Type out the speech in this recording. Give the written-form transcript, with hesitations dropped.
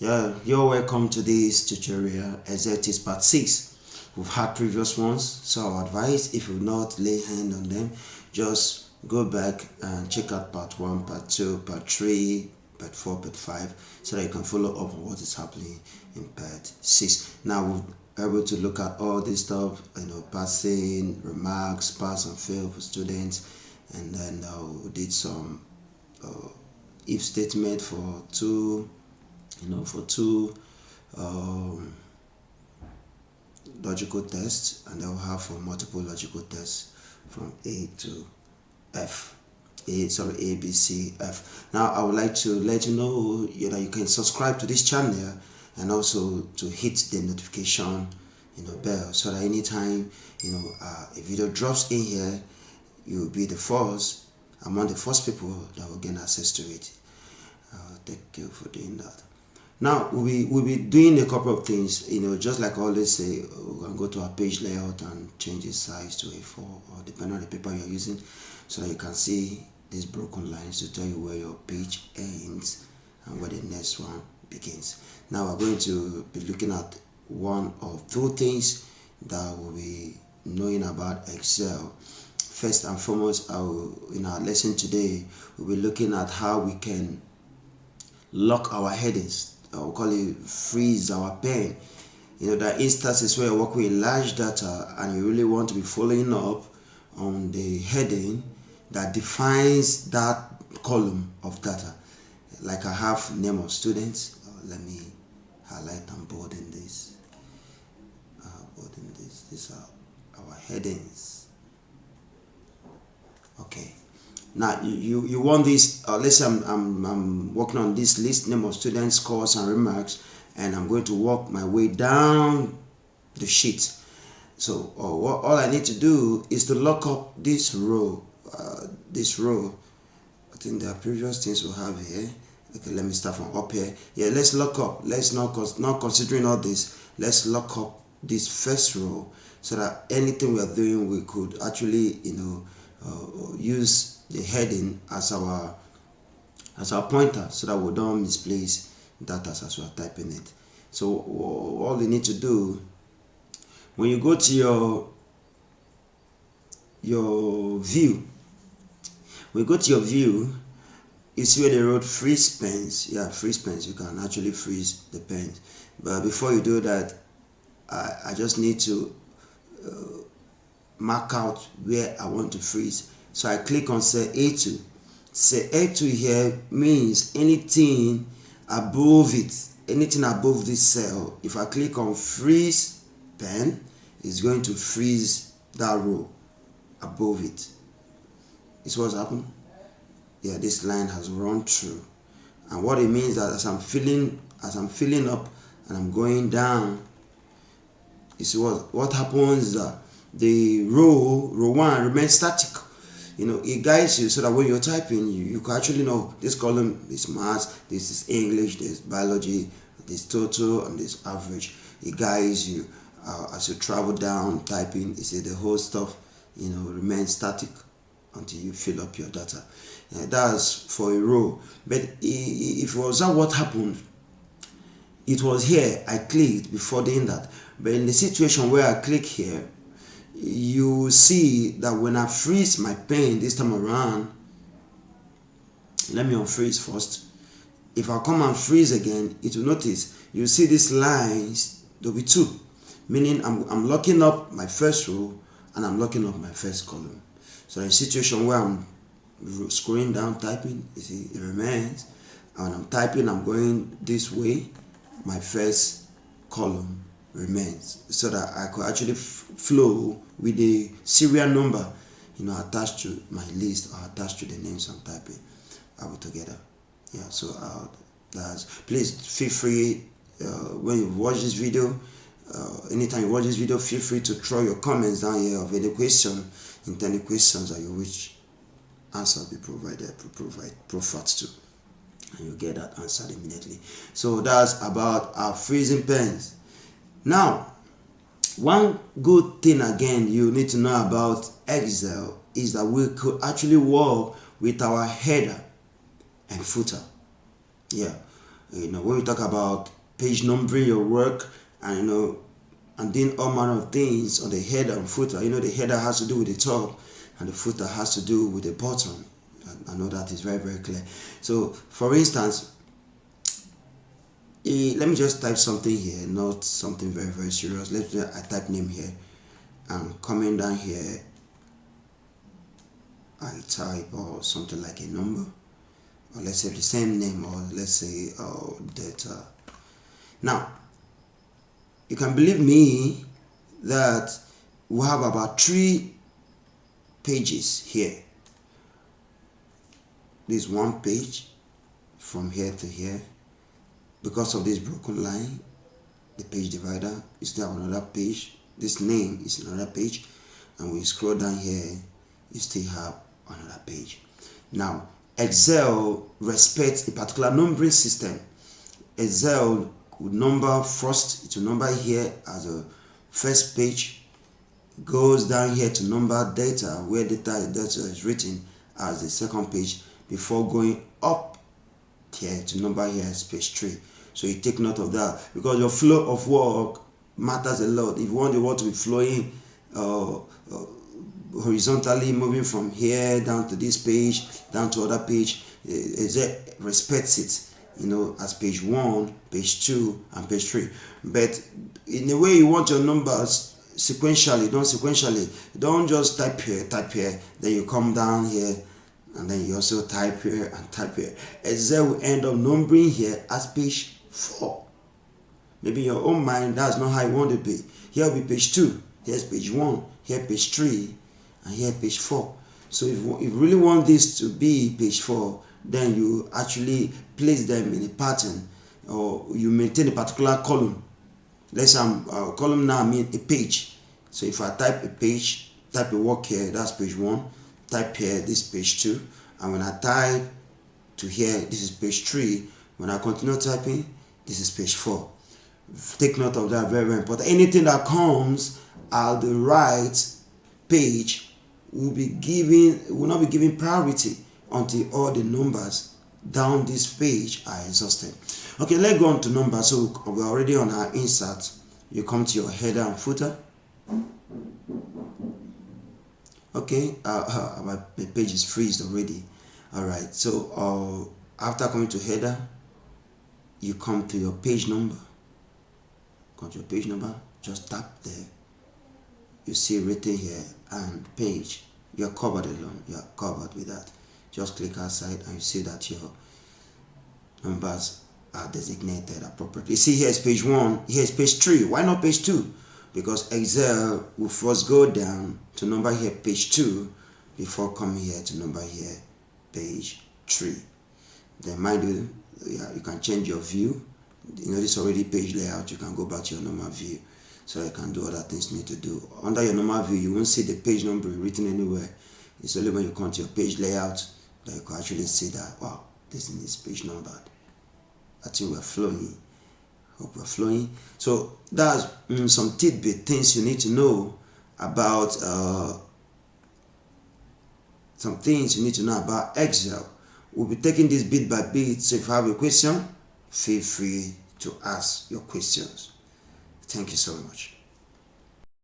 Yeah, you're welcome to this tutorial as it is part 6. We've had previous ones, so I advise if you not lay hand on them, just go back and check out part 1, part 2, part 3, part 4, part 5, so that you can follow up on what is happening in part 6. Now we're able to look at all this stuff, passing, remarks, pass and fail for students, and then we did some if statement for two um, logical tests, and then we'll have for multiple logical tests from A to F. A, B, C, F. Now I would like to let you know that you can subscribe to this channel and also to hit the notification bell, so that anytime a video drops in here, you will be the first among the first people that will gain access to it. Thank you for doing that. Now we'll be doing a couple of things, just like I always say. We can go to our page layout and change the size to A4, or depending on the paper you're using, so that you can see these broken lines to tell you where your page ends and where the next one begins. Now we're going to be looking at one or two things that we'll be knowing about Excel. First and foremost, in our lesson today, we'll be looking at how we can lock our headings. We'll call it freeze our pen. There are instances where you're working with large data and you really want to be following up on the heading that defines that column of data. Like I have name of students. Let me highlight and bolding this. These are our headings. Okay. Now you want this. Let's say I'm working on this list, name of students, scores and remarks, and I'm going to work my way down the sheet. So all I need to do is to lock up this row. I think there are previous things we have here. Okay, let me start from up here. Yeah, let's lock up. Let's not considering all this. Let's lock up this first row, so that anything we are doing, we could actually use the heading as our pointer, so that we don't misplace data as we are typing it. So all you need to do, when you go to your view, you see where they wrote freeze pens. Yeah, freeze pens. You can actually freeze the pens, but before you do that, I just need to mark out where I want to freeze. So I click on cell A2. Cell A2 here means anything above it, anything above this cell. If I click on freeze pen, it's going to freeze that row above it. This what's happened. Yeah, this line has run through, and what it means that as I'm filling up and I'm going down, you see what happens is that the row 1 remains static. It guides you, so that when you're typing, you can actually know this column is maths, this is English, this is biology, this total, and this average. It guides you as you travel down typing. You see the whole stuff remains static until you fill up your data. That's for a row. But if you observe what happened, it was here I clicked before doing that. But in the situation where I click here, you see that when I freeze my pen this time around, let me unfreeze first. If I come and freeze again, it will notice, you see these lines, there'll be 2, meaning I'm locking up my first row and I'm locking up my first column. So in a situation where I'm scrolling down typing, you see it remains, and when I'm typing, I'm going this way, my first column remains, so that I could actually flow with the serial number attached to my list or attached to the names I'm typing together. Yeah, so please feel free when you watch this video, anytime you watch this video, feel free to throw your comments down here of any question, intended questions that you wish answer be provided to, and you get that answered immediately. So that's about our freezing pens. Now, one good thing again you need to know about Excel is that we could actually work with our header and footer. Yeah, When we talk about page numbering your work, and and doing all manner of things on the header and footer. The header has to do with the top, and the footer has to do with the bottom. I know that is very, very clear. So, for instance, let me just type something here, not something very, very serious. Let's say I type name here, and coming down here, I type or something like a number, or let's say the same name, or let's say data. Now, you can believe me that we have about 3 pages here. This one page from here to here. Because of this broken line, the page divider, you still have another page. This name is another page, and when you scroll down here, you still have another page. Now, Excel respects a particular numbering system. Excel would number first, it will number here as a first page, goes down here to number data, where data is written as the second page, before going up here to number here as page 3. So you take note of that, because your flow of work matters a lot. If you want the work to be flowing horizontally, moving from here down to this page, down to other page, it respects it, as page 1, page 2, and page 3. But in a way, you want your numbers sequentially. Don't just type here, then you come down here, and then you also type here and type here. Excel will end up numbering here as page 4. Maybe in your own mind, that's not how you want it to be. Here will be page 2, here's page 1, here page 3, and here page 4. So if you really want this to be page 4, then you actually place them in a pattern, or you maintain a particular column. Let's say column now means a page. So if I type a page, type a work here, that's page 1. Type here, this is page 2. And when I type to here, this is page 3. When I continue typing, this is page 4. Take note of that, very, very important. Anything that comes at the right page will not be given priority until all the numbers down this page are exhausted. Okay, let's go on to numbers. So we're already on our insert. You come to your header and footer. Okay, my page is freezed already. All right, so after coming to header, you come to your page number. Come to your page number, just tap there. You see written here and page. You're covered alone. You're covered with that. Just click outside and you see that your numbers are designated appropriately. You see here is page 1, here is page 3. Why not page 2? Because Excel will first go down to number here page 2 before coming here to number here page 3. Then mind you, you can change your view. This already page layout. You can go back to your normal view, so you can do other things you need to do. Under your normal view, you won't see the page number written anywhere. It's only when you come to your page layout that you can actually see that, wow, this is page numbered. I think we're flowing. Hope we're flowing. So that's some tidbit things you need to know about some things you need to know about Excel. We'll be taking this bit by bit, so if you have a question, feel free to ask your questions. Thank you so much.